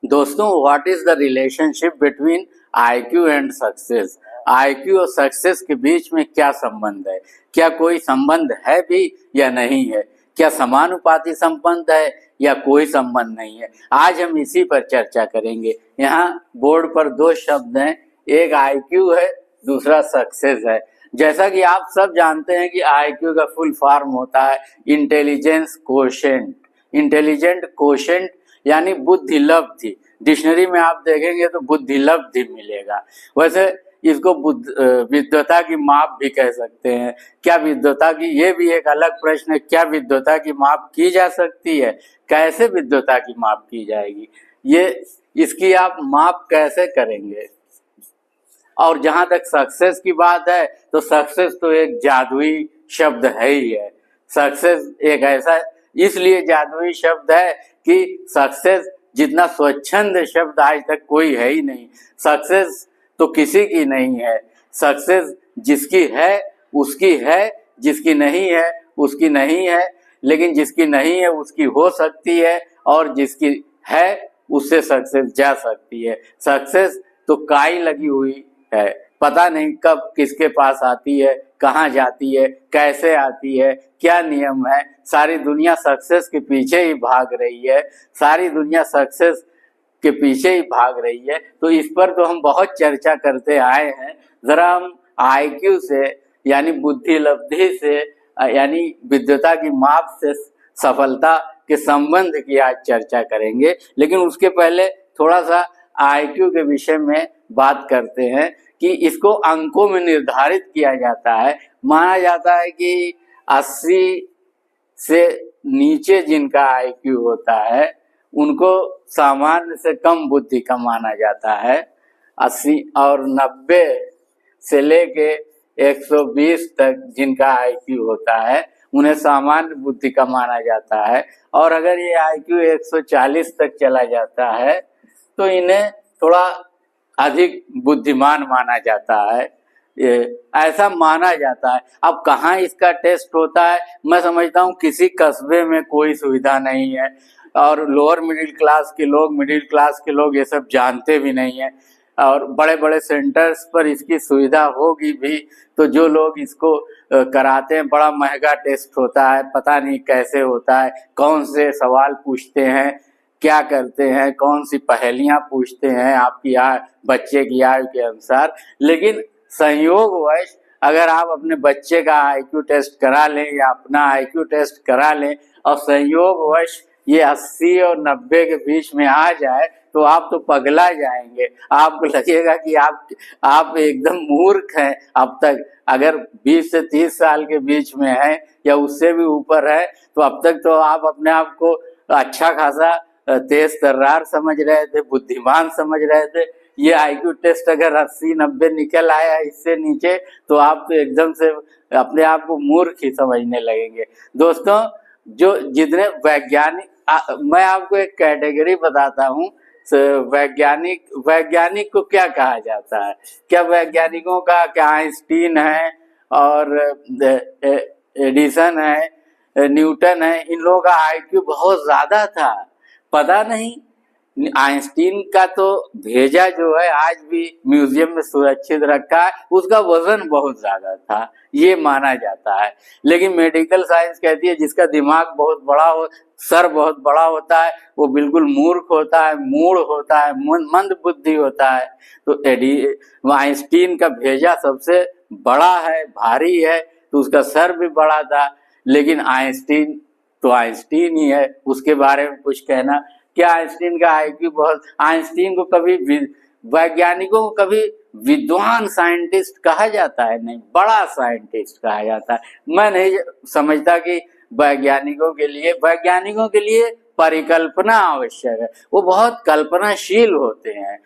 दोस्तों, what is the relationship between IQ and success? IQ और success के बीच में क्या संबंध है? क्या कोई संबंध है भी या नहीं है? क्या समानुपाती संबंध है या कोई संबंध नहीं है? आज हम इसी पर चर्चा करेंगे। यहाँ बोर्ड पर दो शब्द हैं, एक आईक्यू है, दूसरा सक्सेस है। जैसा कि आप सब जानते हैं कि आईक्यू का फुल फॉर्म होता है इंटेलिजेंस कोशेंट। इंटेलिजेंट कोशेंट यानी बुद्धि लब्धि। डिक्शनरी में आप देखेंगे तो बुद्धि लब्धि मिलेगा। वैसे इसको विद्वता की माप भी कह सकते हैं। क्या विद्वता की, ये भी एक अलग प्रश्न है, क्या विद्वता की माप की जा सकती है? कैसे विद्वता की माप की जाएगी? ये इसकी आप माप कैसे करेंगे? और जहां तक सक्सेस की बात है तो सक्सेस तो एक जादुई शब्द है ही है। सक्सेस एक ऐसा इसलिए जादुई शब्द है कि सक्सेस जितना स्वच्छंद शब्द आज तक कोई है ही नहीं। सक्सेस तो किसी की नहीं है। सक्सेस जिसकी है उसकी है, जिसकी नहीं है उसकी नहीं है, लेकिन जिसकी नहीं है उसकी हो सकती है, और जिसकी है उससे सक्सेस जा सकती है। सक्सेस तो काई लगी हुई है, पता नहीं कब किसके पास आती है, कहाँ जाती है, कैसे आती है, क्या नियम है। सारी दुनिया सक्सेस के पीछे ही भाग रही है, सारी दुनिया सक्सेस के पीछे ही भाग रही है। तो इस पर तो हम बहुत चर्चा करते आए हैं। जरा हम आईक्यू से यानी बुद्धि लब्धि से यानी विद्वता की माप से सफलता के संबंध की आज चर्चा करेंगे। लेकिन उसके पहले थोड़ा सा आईक्यू के विषय में बात करते हैं कि इसको अंकों में निर्धारित किया जाता है। माना जाता है कि 80 से नीचे जिनका आईक्यू होता है उनको सामान्य से कम बुद्धि का माना जाता है। 80 और 90 से लेके 120 तक जिनका आईक्यू होता है उन्हें सामान्य बुद्धि का माना जाता है। और अगर ये आईक्यू 140 तक चला जाता है तो इन्हें थोड़ा अधिक बुद्धिमान माना जाता है। ऐसा माना जाता है। अब कहाँ इसका टेस्ट होता है? मैं समझता हूँ किसी कस्बे में कोई सुविधा नहीं है, और लोअर मिडिल क्लास के लोग, मिडिल क्लास के लोग ये सब जानते भी नहीं है। और बड़े बड़े सेंटर्स पर इसकी सुविधा होगी भी तो जो लोग इसको कराते हैं, बड़ा महंगा टेस्ट होता है, पता नहीं कैसे होता है, कौन से सवाल पूछते हैं, क्या करते हैं, कौन सी पहेलियां पूछते हैं आपकी बच्चे की आयु के अनुसार। लेकिन संयोगवश अगर आप अपने बच्चे का आईक्यू टेस्ट करा लें या अपना आईक्यू टेस्ट करा लें और संयोगवश ये 80 और 90 के बीच में आ जाए तो आप तो पगला जाएंगे। आपको लगेगा कि आप एकदम मूर्ख हैं। अब तक अगर 20 से 30 साल के बीच में है या उससे भी ऊपर है तो अब तक तो आप अपने आप को अच्छा खासा तेज तर्रार समझ रहे थे, बुद्धिमान समझ रहे थे। ये आईक्यू टेस्ट अगर 80-90 निकल आया इससे नीचे तो आप तो एकदम से अपने आप को मूर्ख ही समझने लगेंगे। दोस्तों, जो जितने वैज्ञानिक, मैं आपको एक कैटेगरी बताता हूँ। वैज्ञानिक को क्या कहा जाता है? क्या वैज्ञानिकों का, क्या आइंस्टीन है और एडिसन है, न्यूटन है, इन लोगों का आईक्यू बहुत ज्यादा था? पता नहीं। आइंस्टीन का तो भेजा जो है आज भी म्यूजियम में सुरक्षित रखा है, उसका वजन बहुत ज्यादा था, ये माना जाता है। लेकिन मेडिकल साइंस कहती है जिसका दिमाग बहुत बड़ा हो, सर बहुत बड़ा होता है, वो बिल्कुल मूर्ख होता है, मूढ़ होता है, मंद बुद्धि होता है। तो आइंस्टीन का भेजा सबसे बड़ा है, भारी है, तो उसका सर भी बड़ा था। लेकिन आइंस्टीन तो आइंस्टीन ही है, उसके बारे में कुछ कहना। क्या आइंस्टीन का आईक्यू बहुत, आइंस्टीन को कभी वैज्ञानिकों को कभी विद्वान साइंटिस्ट कहा जाता है? नहीं, बड़ा साइंटिस्ट कहा जाता है। मैं नहीं समझता कि वैज्ञानिकों के लिए परिकल्पना आवश्यक है। वो बहुत कल्पनाशील होते हैं,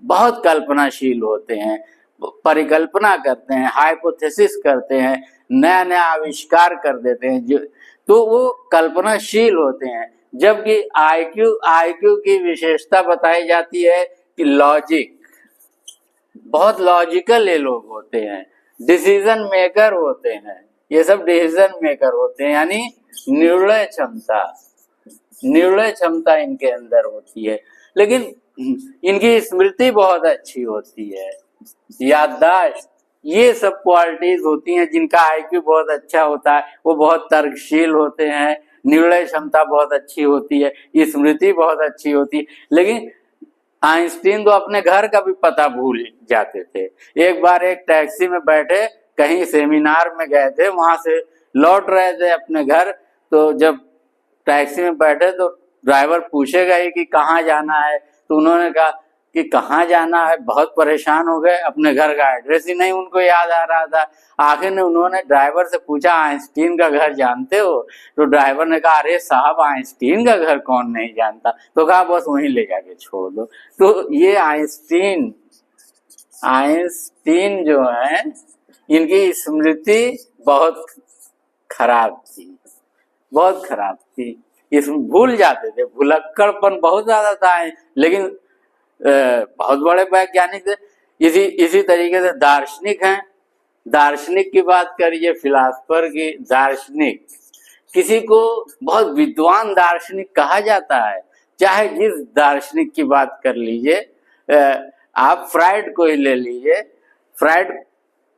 बहुत कल्पनाशील होते हैं, परिकल्पना करते हैं, हाइपोथेसिस करते हैं, नया नया आविष्कार कर देते हैं, तो वो कल्पनाशील होते हैं। जबकि आईक्यू की विशेषता बताई जाती है कि लॉजिक, बहुत लॉजिकल ये लोग होते हैं, डिसीजन मेकर होते हैं, ये सब डिसीजन मेकर होते हैं, यानी निर्णय क्षमता। निर्णय क्षमता इनके अंदर होती है, लेकिन इनकी स्मृति बहुत अच्छी होती है, याददाश्त, ये सब क्वालिटीज होती हैं। जिनका आईक्यू बहुत अच्छा होता है वो बहुत तर्कशील होते हैं, निर्णय क्षमता बहुत अच्छी होती है, स्मृति बहुत अच्छी होती है। लेकिन आइंस्टीन तो अपने घर का भी पता भूल जाते थे। एक बार एक टैक्सी में बैठे, कहीं सेमिनार में गए थे, वहां से लौट रहे थे अपने घर, तो जब टैक्सी में बैठे तो ड्राइवर पूछेगा ही कि कहाँ जाना है, तो उन्होंने कहा कि कहाँ जाना है, बहुत परेशान हो गए, अपने घर का एड्रेस ही नहीं उनको याद आ रहा था। आखिर में उन्होंने ड्राइवर से पूछा, आइंस्टीन का घर जानते हो? तो ड्राइवर ने कहा, अरे साहब, आइंस्टीन का घर कौन नहीं जानता। तो कहा बस वहीं ले जाके छोड़ दो। तो ये आइंस्टीन जो है, इनकी स्मृति बहुत खराब थी, बहुत खराब थी। इसमें भूल जाते थे, भुलक्कड़पन बहुत ज्यादा था। लेकिन बहुत बड़े वैज्ञानिक थे। इसी तरीके से दार्शनिक हैं। दार्शनिक की बात करिए, फिलासफर की, दार्शनिक, किसी को बहुत विद्वान दार्शनिक कहा जाता है। चाहे जिस दार्शनिक की बात कर लीजिए, आप फ्राइड को ही ले लीजिए, फ्राइड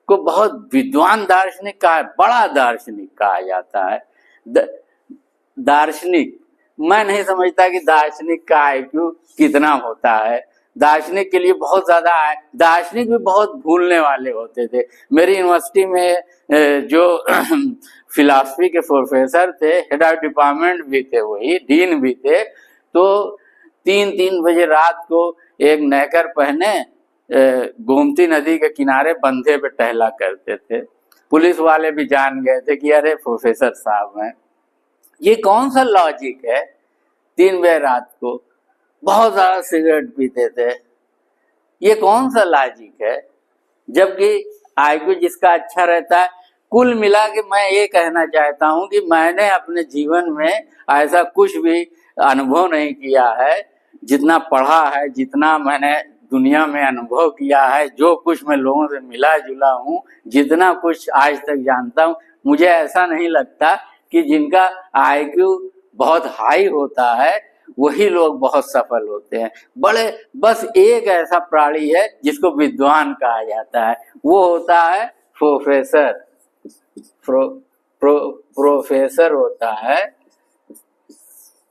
को बहुत विद्वान दार्शनिक कहा, बड़ा दार्शनिक कहा जाता है। दार्शनिक, मैं नहीं समझता कि दार्शनिक का आईक्यू कितना होता है। दार्शनिक के लिए बहुत ज्यादा है। दार्शनिक भी बहुत भूलने वाले होते थे। मेरी यूनिवर्सिटी में जो फिलॉसफी के प्रोफेसर थे, हेड ऑफ डिपार्टमेंट भी थे, वही डीन भी थे, तो 3-3 बजे रात को एक नेकर पहने गोमती नदी के किनारे बंधे पे टहला करते थे। पुलिस वाले भी जान गए थे कि अरे प्रोफेसर साहब हैं। ये कौन सा लॉजिक है? 3 बजे रात को बहुत ज्यादा सिगरेट पीते थे, ये कौन सा लॉजिक है? जबकि आईक्यू जिसका अच्छा रहता है। कुल मिला के मैं ये कहना चाहता हूं कि मैंने अपने जीवन में ऐसा कुछ भी अनुभव नहीं किया है, जितना पढ़ा है, जितना मैंने दुनिया में अनुभव किया है, जो कुछ मैं लोगों से मिला जुला हूं, जितना कुछ आज तक जानता हूं, मुझे ऐसा नहीं लगता कि जिनका आईक्यू बहुत हाई होता है वही लोग बहुत सफल होते हैं। बस एक ऐसा प्राणी है जिसको विद्वान कहा जाता है, वो होता है प्रोफेसर। प्रोफेसर होता है,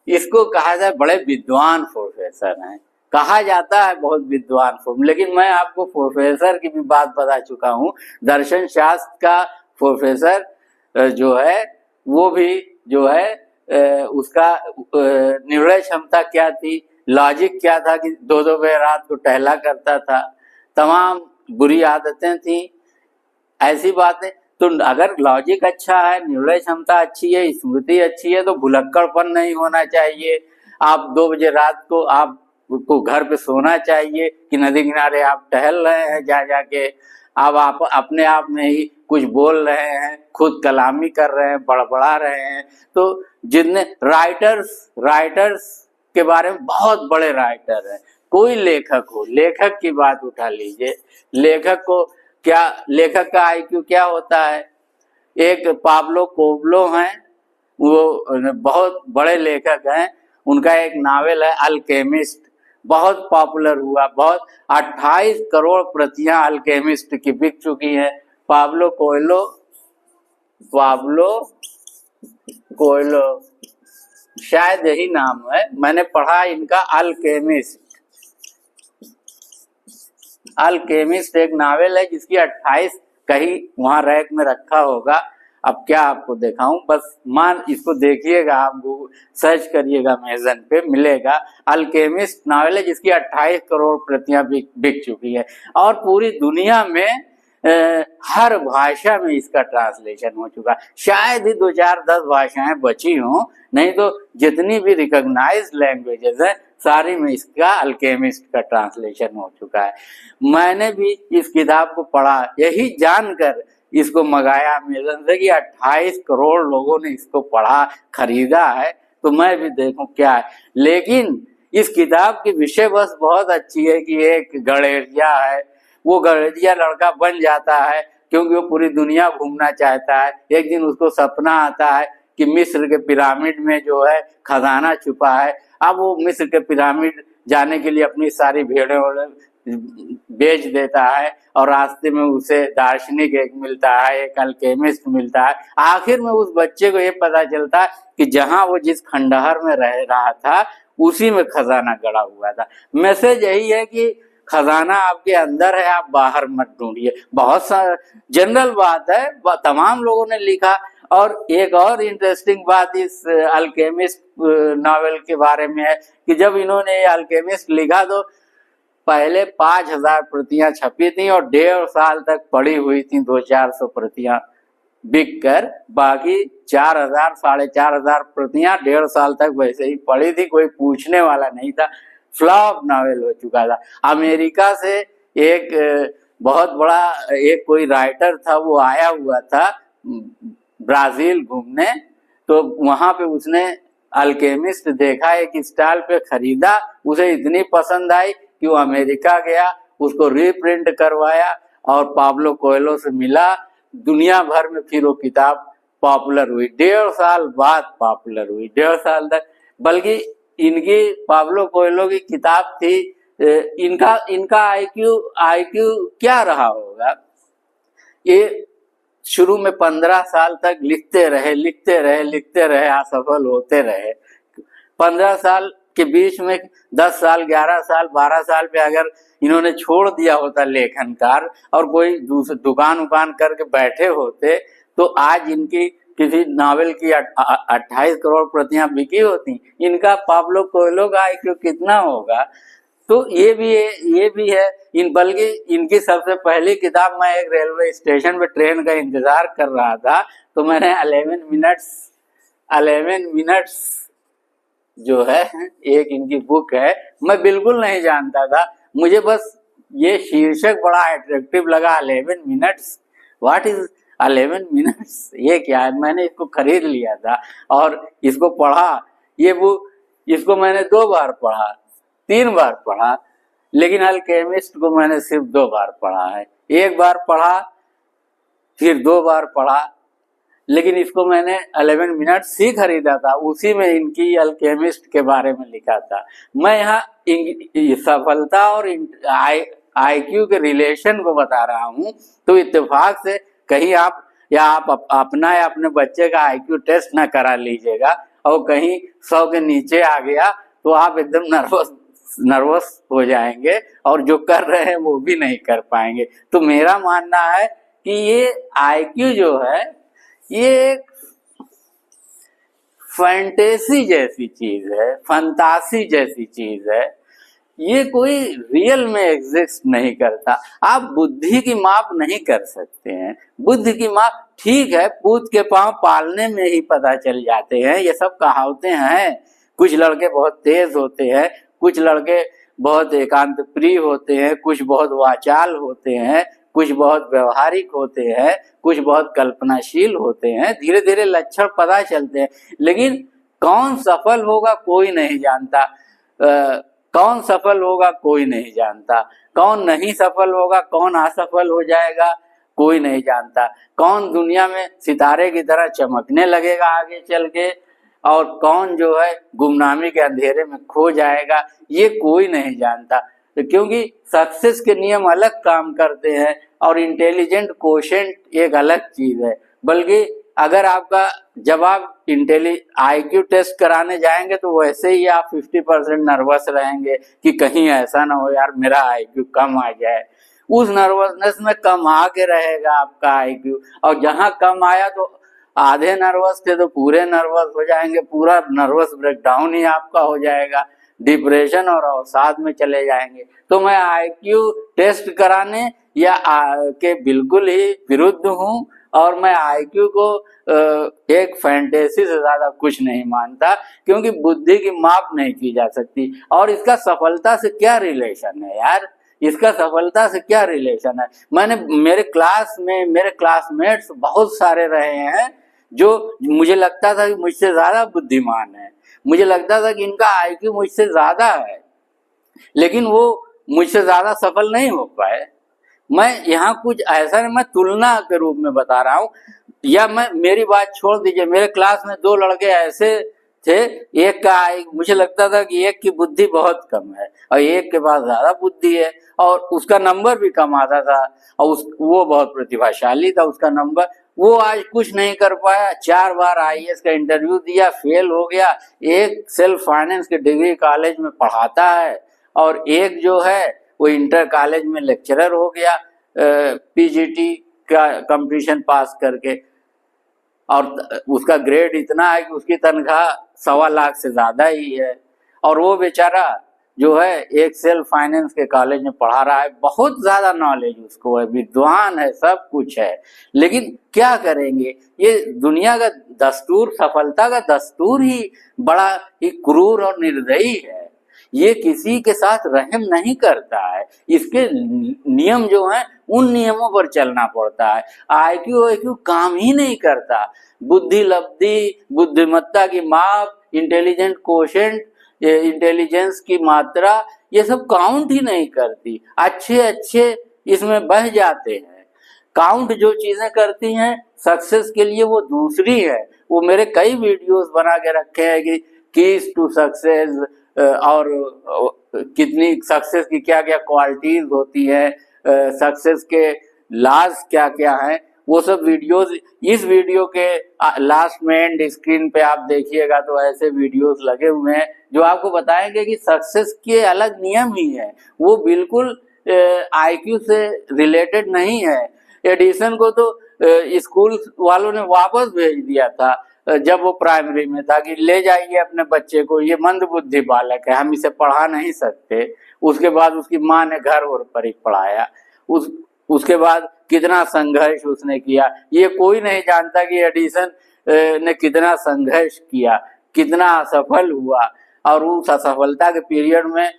इसको कहा जाए बड़े विद्वान प्रोफेसर हैं, कहा जाता है बहुत विद्वान। लेकिन मैं आपको प्रोफेसर की भी बात बता चुका हूँ। दर्शन शास्त्र का प्रोफेसर जो है, वो भी जो है उसका निर्णय क्षमता क्या थी, लॉजिक क्या था कि 2-2 बजे रात को टहला करता था, तमाम बुरी आदतें थी, ऐसी बातें। तो अगर लॉजिक अच्छा है, निर्णय क्षमता अच्छी है, स्मृति अच्छी है, तो भुलक्कड़पन नहीं होना चाहिए। आप 2 बजे रात को आपको घर पे सोना चाहिए कि नदी किनारे आप टहल रहे हैं जाके, अब आप अपने आप में ही कुछ बोल रहे हैं, खुद कलामी कर रहे हैं, बड़बड़ा रहे हैं। तो जितने राइटर्स के बारे में, बहुत बड़े राइटर हैं, कोई लेखक हो, लेखक की बात उठा लीजिए, लेखक का आईक्यू क्या होता है? एक पाब्लो कोएल्हो हैं, वो बहुत बड़े लेखक हैं, उनका एक नावल है अल्केमिस्ट, बहुत पॉपुलर हुआ, बहुत 28 करोड़ प्रतियां अल्केमिस्ट की बिक चुकी हैं। पाब्लो कोएल्हो शायद यही नाम है, मैंने पढ़ा इनका अल्केमिस्ट एक नावल है जिसकी 28, कहीं वहां रैक में रखा होगा, अब क्या आपको दिखाऊं, बस इसको देखिएगा, आप सर्च करिएगा अमेज़न पे, मिलेगा। अल्केमिस्ट नावल है जिसकी 28 करोड़ प्रतियां बिक चुकी है, और पूरी दुनिया में हर भाषा में इसका ट्रांसलेशन हो चुका है। शायद ही 2-4-10 भाषाएं बची हों, नहीं तो जितनी भी रिकॉग्नाइज्ड लैंग्वेजेस है सारी में इसका अल्केमिस्ट का ट्रांसलेशन हो चुका है। मैंने भी इस किताब को पढ़ा, यही जानकर इसको मंगाया अमेज़न से कि 28 करोड़ लोगों ने इसको पढ़ा, खरीदा है, तो मैं भी देखूं क्या है। लेकिन इस किताब की विषय वस्तु बहुत अच्छी है कि एक गठेरिया है, वो गठेरिया लड़का बन जाता है क्योंकि वो पूरी दुनिया घूमना चाहता है। एक दिन उसको सपना आता है कि मिस्र के पिरामिड में जो है खजाना छुपा है। अब वो मिस्र के पिरामिड जाने के लिए अपनी सारी भेड़ें बेच देता है और रास्ते में उसे दार्शनिक एक मिलता है, एक अल्केमिस्ट मिलता है। आखिर में उस बच्चे को ये पता चलता है कि जहां वो जिस खंडहर में रह रहा था उसी में खजाना गड़ा हुआ था। मैसेज यही है कि खजाना आपके अंदर है, आप बाहर मत ढूंढिए। बहुत जनरल बात है, तमाम लोगों ने लिखा। और एक और इंटरेस्टिंग बात इस अल्केमिस्ट नॉवेल के बारे में है कि जब इन्होंने अल्केमिस्ट लिखा तो पहले 5000 प्रतियां छपी थी और 1.5 साल तक पड़ी हुई थी, 200-400 प्रतियां बिक कर। बाकी 4000 4,500 प्रतियां 1.5 साल तक वैसे ही पड़ी थी, कोई पूछने वाला नहीं था। फ्लॉप नॉवेल हो चुका था। अमेरिका से एक बहुत बड़ा एक कोई राइटर था, वो आया हुआ था ब्राजील घूमने, तो वहां पे उसने अल्केमिस्ट देखा, एक स्टॉल पे खरीदा, उसे इतनी पसंद आई कि वो अमेरिका गया, उसको रीप्रिंट करवाया और पाब्लो कोएल्हो से मिला। दुनिया भर में फिर वो किताब पॉपुलर हुई, 1.5 साल बाद पॉपुलर हुई, 1.5 साल तक। बल्कि इनकी पाब्लो कोएल्हो की किताब थी, इनका आईक्यू क्या रहा होगा। ये शुरू में 15 साल तक लिखते रहे, असफल होते रहे। 15 साल के बीच में 10 साल, 11 साल, 12 साल पे अगर इन्होंने छोड़ दिया होता लेखनकार और कोई दुकान उकान करके बैठे होते तो आज इनकी किसी नावल की 28 करोड़ प्रतियां बिकी होती। इनका पाब्लो कोएल्हो का आईक्यू कितना होगा। तो ये भी है। बल्कि इनकी सबसे पहली किताब, मैं एक रेलवे स्टेशन पे ट्रेन का इंतजार कर रहा था तो मैंने 11 मिनट्स जो है एक इनकी बुक है, मैं बिल्कुल नहीं जानता था, मुझे बस ये शीर्षक बड़ा अट्रैक्टिव लगा, 11 मिनट्स, व्हाट इज 11 मिनट्स, ये क्या है। मैंने इसको खरीद लिया था और इसको पढ़ा। ये बुक, इसको मैंने 2 बार पढ़ा, 3 बार पढ़ा, लेकिन अल्केमिस्ट को मैंने सिर्फ 2 बार पढ़ा है। 1 बार पढ़ा, फिर 2 बार पढ़ा, लेकिन इसको मैंने 11 मिनट्स ही खरीदा था, उसी में इनकी अल्केमिस्ट के बारे में लिखा था। मैं यहाँ सफलता और आईक्यू के रिलेशन को बता रहा हूँ। तो इत्तेफाक से कहीं आप अपना या अपने बच्चे का आईक्यू टेस्ट ना करा लीजिएगा और कहीं 100 के नीचे आ गया तो आप एकदम नर्वस हो जाएंगे और जो कर रहे हैं वो भी नहीं कर पाएंगे। तो मेरा मानना है कि ये आईक्यू जो है ये एक फैंटेसी जैसी चीज है, फंतासी जैसी चीज है, ये कोई रियल में एग्जिस्ट नहीं करता। आप बुद्धि की माप नहीं कर सकते हैं। बुद्धि की माप ठीक है, पूत के पांव पालने में ही पता चल जाते हैं, ये सब कहावतें हैं। कुछ लड़के बहुत तेज होते हैं, कुछ लड़के बहुत एकांत प्रिय होते हैं, कुछ बहुत वाचाल होते हैं, कुछ बहुत व्यवहारिक होते हैं, कुछ बहुत कल्पनाशील होते हैं। धीरे धीरे लक्षण पता चलते हैं, लेकिन कौन सफल होगा कोई नहीं जानता। कौन सफल होगा कोई नहीं जानता, कौन नहीं सफल होगा, कौन असफल हो जाएगा कोई नहीं जानता, कौन दुनिया में सितारे की तरह चमकने लगेगा आगे चल के और कौन जो है गुमनामी के अंधेरे में खो जाएगा, ये कोई नहीं जानता। क्योंकि सक्सेस के नियम अलग काम करते हैं और इंटेलिजेंट कोशेंट एक अलग चीज है। बल्कि अगर आपका जब आप आईक्यू टेस्ट कराने जाएंगे तो वैसे ही आप 50% नर्वस रहेंगे कि कहीं ऐसा ना हो यार मेरा आईक्यू कम आ जाए। उस नर्वसनेस में कम आके रहेगा आपका आईक्यू, और जहां कम आया तो आधे नर्वस थे तो पूरे नर्वस हो जाएंगे, पूरा नर्वस ब्रेकडाउन ही आपका हो जाएगा, डिप्रेशन और अवसाद में चले जाएंगे। तो मैं आईक्यू टेस्ट कराने के बिल्कुल ही विरुद्ध हूँ और मैं आईक्यू को एक फैंटेसी से ज्यादा कुछ नहीं मानता, क्योंकि बुद्धि की माप नहीं की जा सकती। और इसका सफलता से क्या रिलेशन है यार, इसका सफलता से क्या रिलेशन है। मेरे क्लासमेट्स बहुत सारे रहे हैं जो मुझे लगता था कि मुझसे ज्यादा बुद्धिमान है, मुझे लगता था कि इनका आईक्यू मुझसे ज्यादा है, लेकिन वो मुझसे ज्यादा सफल नहीं हो पाए। मैं यहाँ कुछ ऐसा नहीं, मैं तुलना के रूप में बता रहा हूँ। या मैं, मेरी बात छोड़ दीजिए, मेरे क्लास में 2 लड़के ऐसे थे, मुझे लगता था कि एक की बुद्धि बहुत कम है और एक के पास ज्यादा बुद्धि है, और उसका नंबर भी कम आता था, और वो बहुत प्रतिभाशाली था, उसका नंबर, वो आज कुछ नहीं कर पाया, 4 बार आईएएस का इंटरव्यू दिया, फेल हो गया। एक सेल्फ फाइनेंस के डिग्री कॉलेज में पढ़ाता है, और एक जो है वो इंटर कॉलेज में लेक्चरर हो गया, पीजीटी का कंपटीशन पास करके, और उसका ग्रेड इतना है कि उसकी तनख्वाह 1.25 लाख से ज्यादा ही है, और वो बेचारा जो है एक सेल्फ फाइनेंस के कॉलेज में पढ़ा रहा है, बहुत ज्यादा नॉलेज उसको है, विद्वान है, सब कुछ है, लेकिन क्या करेंगे, ये दुनिया का दस्तूर, सफलता का दस्तूर ही बड़ा ही क्रूर और निर्दयी है। ये किसी के साथ रहम नहीं करता है, इसके नियम जो हैं उन नियमों पर चलना पड़ता है। आईक्यू काम ही नहीं करता, बुद्धि लब्धि, बुद्धिमत्ता की माप, इंटेलिजेंट कोशेंट, इंटेलिजेंस की मात्रा, ये सब काउंट ही नहीं करती। अच्छे इसमें बह जाते हैं। काउंट जो चीजें करती हैं सक्सेस के लिए वो दूसरी है। वो मेरे कई वीडियोस बना के रखे हैं कि कीज टू सक्सेस, और कितनी सक्सेस की क्या क्या क्वालिटीज होती है, सक्सेस के लाज क्या क्या है, वो सब वीडियोस, इस वीडियो के लास्ट में एंड स्क्रीन पे आप देखिएगा तो ऐसे वीडियोस लगे हुए हैं जो आपको बताएंगे कि सक्सेस के अलग नियम ही है, वो बिल्कुल आईक्यू से रिलेटेड नहीं है। एडिसन को तो स्कूल वालों ने वापस भेज दिया था जब वो प्राइमरी में था कि ले जाइए अपने बच्चे को, ये मंदबुद्धि बालक है, हम इसे पढ़ा नहीं सकते। उसके बाद उसकी माँ ने घर और पर ही पढ़ाया। उसके बाद कितना संघर्ष उसने किया, ये कोई नहीं जानता कि एडिसन ने कितना संघर्ष किया, कितना असफल हुआ, और उस असफलता के पीरियड में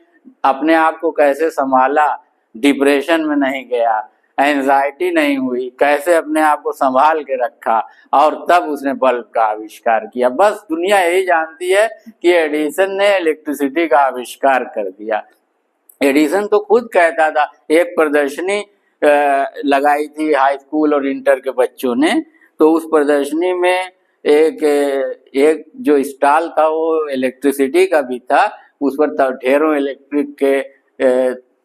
अपने आप को कैसे संभाला, डिप्रेशन में नहीं गया, एंजाइटी नहीं हुई, कैसे अपने आप को संभाल के रखा, और तब उसने बल्ब का आविष्कार किया। बस दुनिया यही जानती है कि एडिसन ने इलेक्ट्रिसिटी का आविष्कार कर दिया। एडिसन तो खुद कहता था, एक प्रदर्शनी लगाई थी हाई स्कूल और इंटर के बच्चों ने, तो उस प्रदर्शनी में एक जो स्टॉल था वो इलेक्ट्रिसिटी का भी था, उस पर ढेरों इलेक्ट्रिक के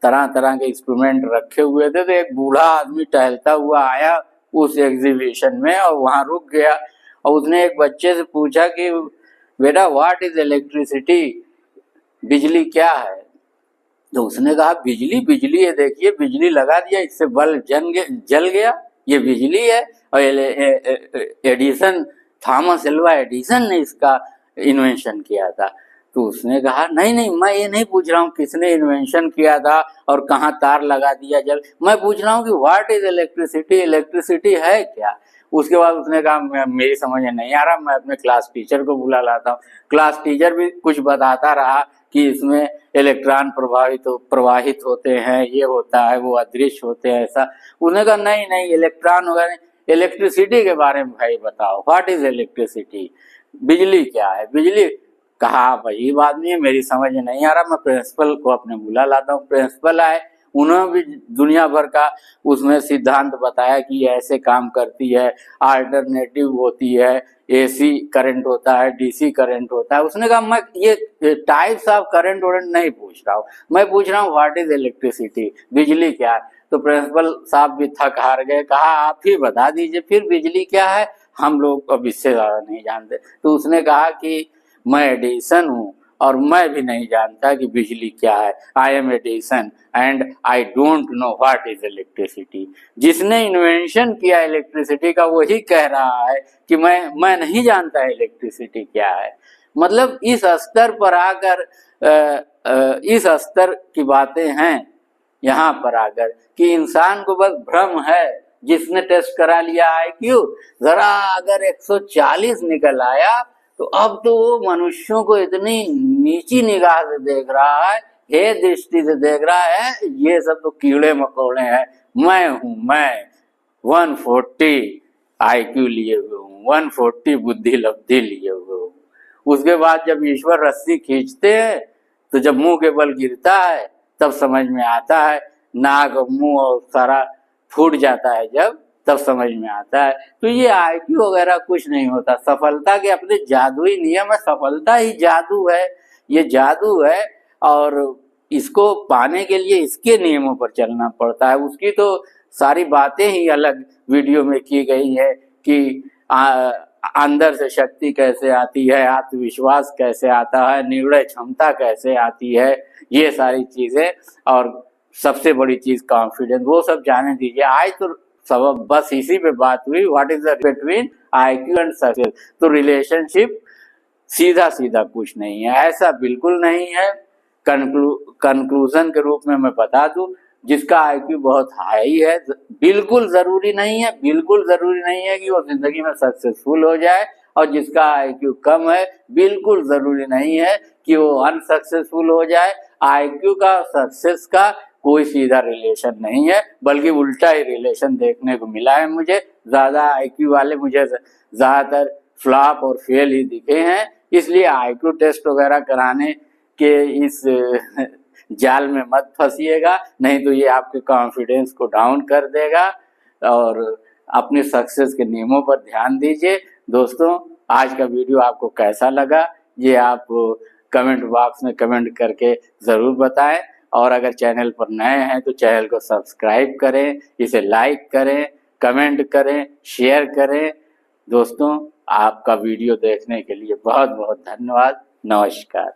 तरह तरह के इंस्ट्रूमेंट रखे हुए थे। तो एक बूढ़ा आदमी टहलता हुआ आया उस एग्जीबिशन में और वहां रुक गया, और उसने एक बच्चे से पूछा कि बेटा व्हाट इज इलेक्ट्रिसिटी, बिजली क्या है? तो उसने कहा बिजली, बिजली है, देखिए बिजली लगा दिया, इससे बल्ब जल गया, ये बिजली है। और एडिसन, थॉमस एल्वा एडिसन ने इसका इन्वेंशन किया था। तो उसने कहा नहीं नहीं, मैं ये नहीं पूछ रहा हूँ किसने इन्वेंशन किया था और कहाँ तार लगा दिया जल, मैं पूछ रहा हूँ कि व्हाट इज इलेक्ट्रिसिटी, इलेक्ट्रिसिटी है क्या? उसके बाद उसने कहा मेरी समझ में नहीं आ रहा, मैं अपने क्लास टीचर को बुला लाता हूँ। क्लास टीचर भी कुछ बताता रहा कि इसमें इलेक्ट्रॉन प्रवाहित होते हैं, ये होता है, वो अदृश्य होते हैं, ऐसा। उसने कहा नहीं नहीं, इलेक्ट्रॉन वगैरह नहीं, इलेक्ट्रिसिटी के बारे में भाई बताओ, व्हाट इज इलेक्ट्रिसिटी, बिजली क्या है? बिजली, कहा भाई बात नहीं है, मेरी समझ में नहीं आ रहा, मैं प्रिंसिपल को अपने बुला लाता हूँ। प्रिंसिपल आए, उन्होंने भी दुनिया भर का उसमें सिद्धांत बताया कि ऐसे काम करती है, अल्टरनेटिव होती है, एसी करंट होता है, डीसी करंट होता है। उसने कहा मैं ये टाइप्स ऑफ करंट वरंट नहीं पूछ रहा हूँ, मैं पूछ रहा हूँ व्हाट इज इलेक्ट्रिसिटी, बिजली क्या है? तो प्रिंसिपल साहब भी थक हार गए, कहा आप ही बता दीजिए फिर बिजली क्या है, हम लोग अब इससे ज्यादा नहीं जानते। तो उसने कहा कि मैं एडिसन हूँ और मैं भी नहीं जानता कि बिजली क्या है, I am Edison and I don't know what is electricity. जिसने इन्वेंशन किया इलेक्ट्रिसिटी का वही कह रहा है कि मैं नहीं जानता इलेक्ट्रिसिटी क्या है। मतलब इस स्तर पर आकर इस स्तर की बातें हैं यहाँ पर आकर कि इंसान को बस भ्रम है। जिसने टेस्ट करा लिया आईक्यू, जरा अगर 140 निकल आया तो अब तो वो मनुष्यों को इतनी नीची निगाह से देख रहा है, हे दृष्टि से देख रहा है, ये सब तो कीड़े मकोड़े हैं, मैं हूं, मैं 140 आईक्यू लिए हुए हूँ, 140 बुद्धि लब्धि लिए हुए हूँ। उसके बाद जब ईश्वर रस्सी खींचते हैं तो जब मुंह के बल गिरता है तब समझ में आता है, नाक मुंह और सारा फूट जाता है जब, तब समझ में आता है। तो ये आईक्यू वगैरह कुछ नहीं होता, सफलता के अपने जादुई नियम है, सफलता ही जादू है, ये जादू है और इसको पाने के लिए इसके नियमों पर चलना पड़ता है। उसकी तो सारी बातें ही अलग वीडियो में की गई है कि अंदर से शक्ति कैसे आती है, आत्मविश्वास कैसे आता है, निर्णय क्षमता कैसे आती है, ये सारी चीजें, और सबसे बड़ी चीज कॉन्फिडेंस, वो सब जाने दीजिए। आज तो सब बस इसी पे बात हुई, what is the between IQ and success. तो रिलेशनशिप सीधा सीधा कुछ नहीं है, ऐसा बिल्कुल नहीं है। कंक्लूजन के रूप में मैं बता दूं, जिसका आईक्यू बहुत हाई है, बिल्कुल जरूरी नहीं है, बिल्कुल जरूरी नहीं है कि वो जिंदगी में सक्सेसफुल हो जाए, और जिसका आईक्यू कम है बिल्कुल जरूरी नहीं है कि वो अनसक्सेसफुल हो जाए। आईक्यू का सक्सेस का कोई सीधा रिलेशन नहीं है, बल्कि उल्टा ही रिलेशन देखने को मिला है मुझे। ज्यादा आईक्यू वाले मुझे ज्यादातर फ्लॉप और फेल ही दिखे हैं, इसलिए आईक्यू टेस्ट वगैरह कराने के इस जाल में मत फंसिएगा, नहीं तो ये आपके कॉन्फिडेंस को डाउन कर देगा। और अपने सक्सेस के नियमों पर ध्यान दीजिए। दोस्तों, आज का वीडियो आपको कैसा लगा ये आप कमेंट बॉक्स में कमेंट करके ज़रूर बताएं, और अगर चैनल पर नए हैं तो चैनल को सब्सक्राइब करें, इसे लाइक करें, कमेंट करें, शेयर करें। दोस्तों, आपका वीडियो देखने के लिए बहुत बहुत धन्यवाद। नमस्कार।